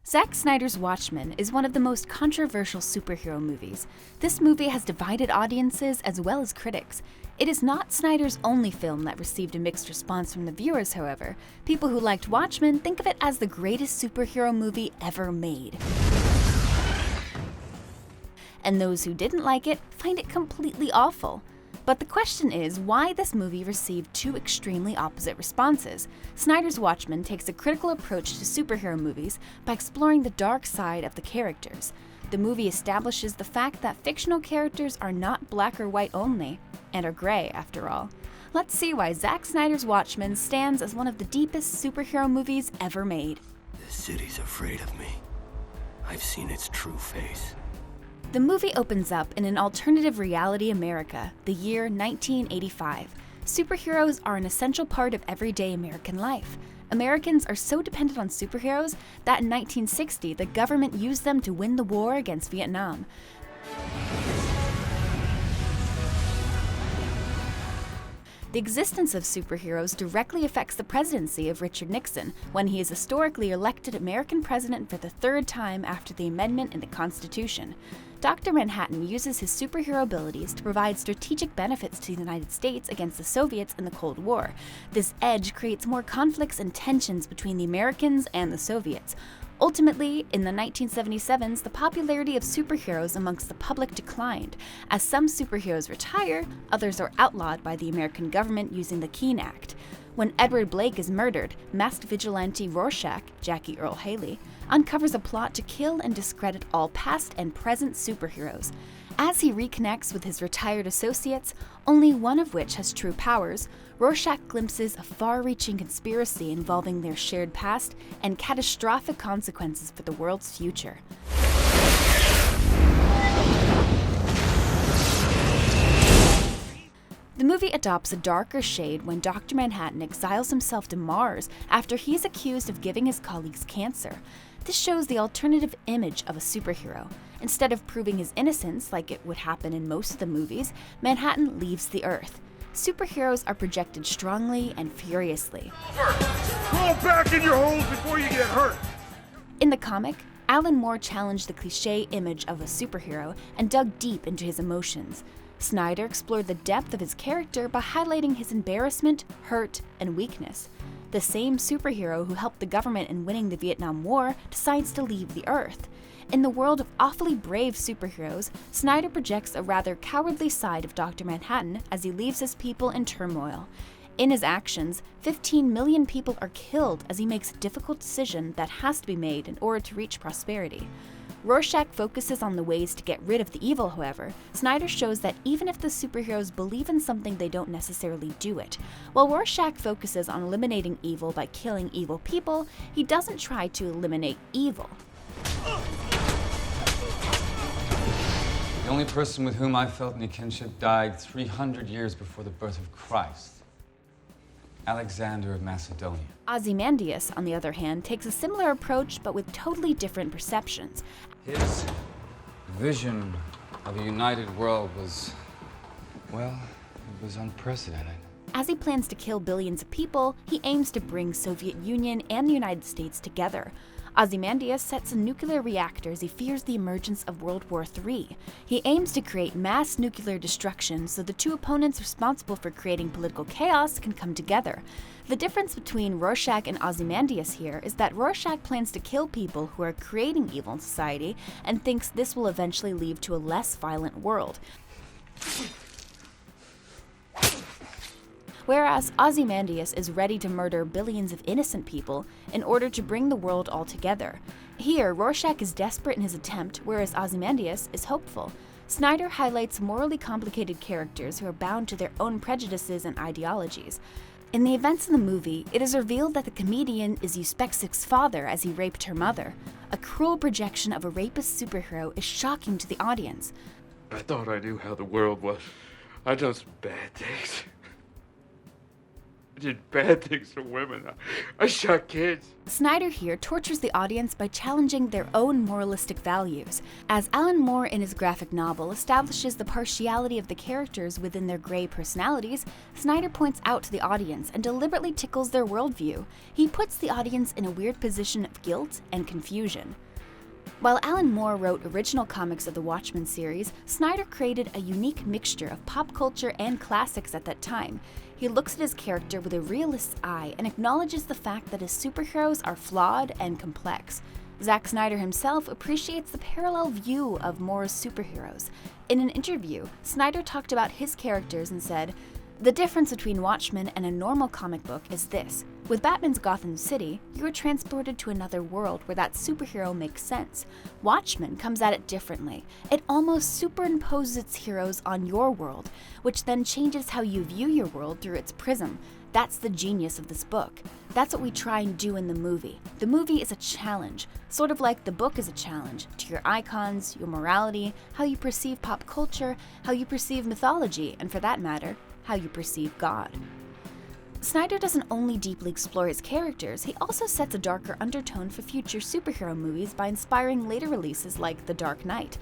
Zack Snyder's Watchmen is one of the most controversial superhero movies. This movie has divided audiences as well as critics. It is not Snyder's only film that received a mixed response from the viewers, however. People who liked Watchmen think of it as the greatest superhero movie ever made. And those who didn't like it find it completely awful. But the question is why this movie received two extremely opposite responses. Snyder's Watchmen takes a critical approach to superhero movies by exploring the dark side of the characters. The movie establishes the fact that fictional characters are not black or white only, and are gray after all. Let's see why Zack Snyder's Watchmen stands as one of the deepest superhero movies ever made. The city's afraid of me. I've seen its true face. The movie opens up in an alternative reality America, the year 1985. Superheroes are an essential part of everyday American life. Americans are so dependent on superheroes that in 1960 the government used them to win the war against Vietnam. The existence of superheroes directly affects the presidency of Richard Nixon when he is historically elected American president for the third time after the amendment in the Constitution. Dr. Manhattan uses his superhero abilities to provide strategic benefits to the United States against the Soviets in the Cold War. This edge creates more conflicts and tensions between the Americans and the Soviets. Ultimately, in the 1977s, the popularity of superheroes amongst the public declined. As some superheroes retire, others are outlawed by the American government using the Keene Act. When Edward Blake is murdered, masked vigilante Rorschach, Jackie Earle Haley, uncovers a plot to kill and discredit all past and present superheroes. As he reconnects with his retired associates, only one of which has true powers, Rorschach glimpses a far-reaching conspiracy involving their shared past and catastrophic consequences for the world's future. The movie adopts a darker shade when Dr. Manhattan exiles himself to Mars after he is accused of giving his colleagues cancer. This shows the alternative image of a superhero. Instead of proving his innocence, like it would happen in most of the movies, Manhattan leaves the Earth. Superheroes are projected strongly and furiously. Crawl back in your holes before you get hurt! In the comic, Alan Moore challenged the cliché image of a superhero and dug deep into his emotions. Snyder explored the depth of his character by highlighting his embarrassment, hurt, and weakness. The same superhero who helped the government in winning the Vietnam War decides to leave the Earth. In the world of awfully brave superheroes, Snyder projects a rather cowardly side of Dr. Manhattan as he leaves his people in turmoil. In his actions, 15 million people are killed as he makes a difficult decision that has to be made in order to reach prosperity. Rorschach focuses on the ways to get rid of the evil, however. Snyder shows that even if the superheroes believe in something, they don't necessarily do it. While Rorschach focuses on eliminating evil by killing evil people, he doesn't try to eliminate evil. The only person with whom I felt any kinship died 300 years before the birth of Christ. Alexander of Macedonia. Ozymandias, on the other hand, takes a similar approach but with totally different perceptions. His vision of a united world was, well, it was unprecedented. As he plans to kill billions of people, he aims to bring Soviet Union and the United States together. Ozymandias sets a nuclear reactor as he fears the emergence of World War III. He aims to create mass nuclear destruction so the two opponents responsible for creating political chaos can come together. The difference between Rorschach and Ozymandias here is that Rorschach plans to kill people who are creating evil in society and thinks this will eventually lead to a less violent world. Whereas Ozymandias is ready to murder billions of innocent people in order to bring the world all together. Here, Rorschach is desperate in his attempt, whereas Ozymandias is hopeful. Snyder highlights morally complicated characters who are bound to their own prejudices and ideologies. In the events in the movie, it is revealed that the comedian is Uspexic's father as he raped her mother. A cruel projection of a rapist superhero is shocking to the audience. I thought I knew how the world was. I done some bad things. did bad things to women. I shot kids. Snyder here tortures the audience by challenging their own moralistic values. As Alan Moore in his graphic novel establishes the partiality of the characters within their gray personalities, Snyder points out to the audience and deliberately tickles their worldview. He puts the audience in a weird position of guilt and confusion. While Alan Moore wrote original comics of the Watchmen series, Snyder created a unique mixture of pop culture and classics at that time. He looks at his character with a realist's eye and acknowledges the fact that his superheroes are flawed and complex. Zack Snyder himself appreciates the parallel view of Moore's superheroes. In an interview, Snyder talked about his characters and said, "The difference between Watchmen and a normal comic book is this. With Batman's Gotham City, you are transported to another world where that superhero makes sense. Watchmen comes at it differently. It almost superimposes its heroes on your world, which then changes how you view your world through its prism. That's the genius of this book. That's what we try and do in the movie. The movie is a challenge, sort of like the book is a challenge, to your icons, your morality, how you perceive pop culture, how you perceive mythology, and for that matter, how you perceive God." Snyder doesn't only deeply explore his characters, he also sets a darker undertone for future superhero movies by inspiring later releases like The Dark Knight.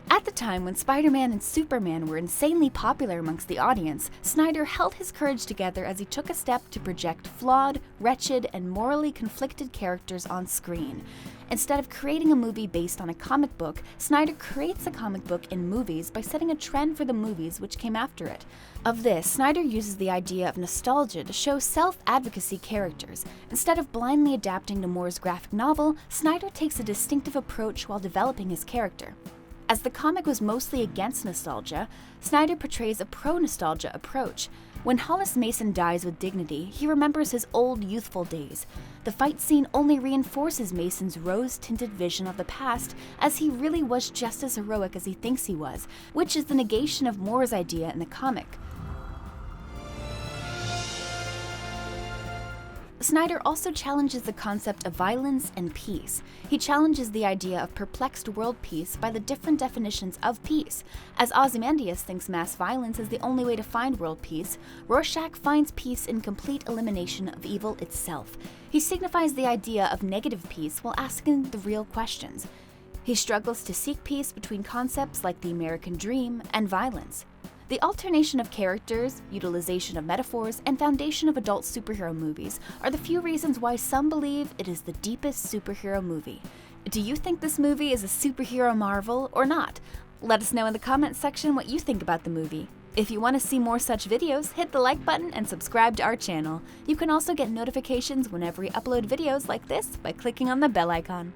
At the time when Spider-Man and Superman were insanely popular amongst the audience, Snyder held his courage together as he took a step to project flawed, wretched, and morally conflicted characters on screen. Instead of creating a movie based on a comic book, Snyder creates a comic book in movies by setting a trend for the movies which came after it. Of this, Snyder uses the idea of nostalgia to show self-advocacy characters. Instead of blindly adapting to Moore's graphic novel, Snyder takes a distinctive approach while developing his character. As the comic was mostly against nostalgia, Snyder portrays a pro-nostalgia approach. When Hollis Mason dies with dignity, he remembers his old youthful days. The fight scene only reinforces Mason's rose-tinted vision of the past, as he really was just as heroic as he thinks he was, which is the negation of Moore's idea in the comic. Snyder also challenges the concept of violence and peace. He challenges the idea of perplexed world peace by the different definitions of peace. As Ozymandias thinks mass violence is the only way to find world peace, Rorschach finds peace in complete elimination of evil itself. He signifies the idea of negative peace while asking the real questions. He struggles to seek peace between concepts like the American dream and violence. The alternation of characters, utilization of metaphors, and foundation of adult superhero movies are the few reasons why some believe it is the deepest superhero movie. Do you think this movie is a superhero marvel or not? Let us know in the comments section what you think about the movie. If you want to see more such videos, hit the like button and subscribe to our channel. You can also get notifications whenever we upload videos like this by clicking on the bell icon.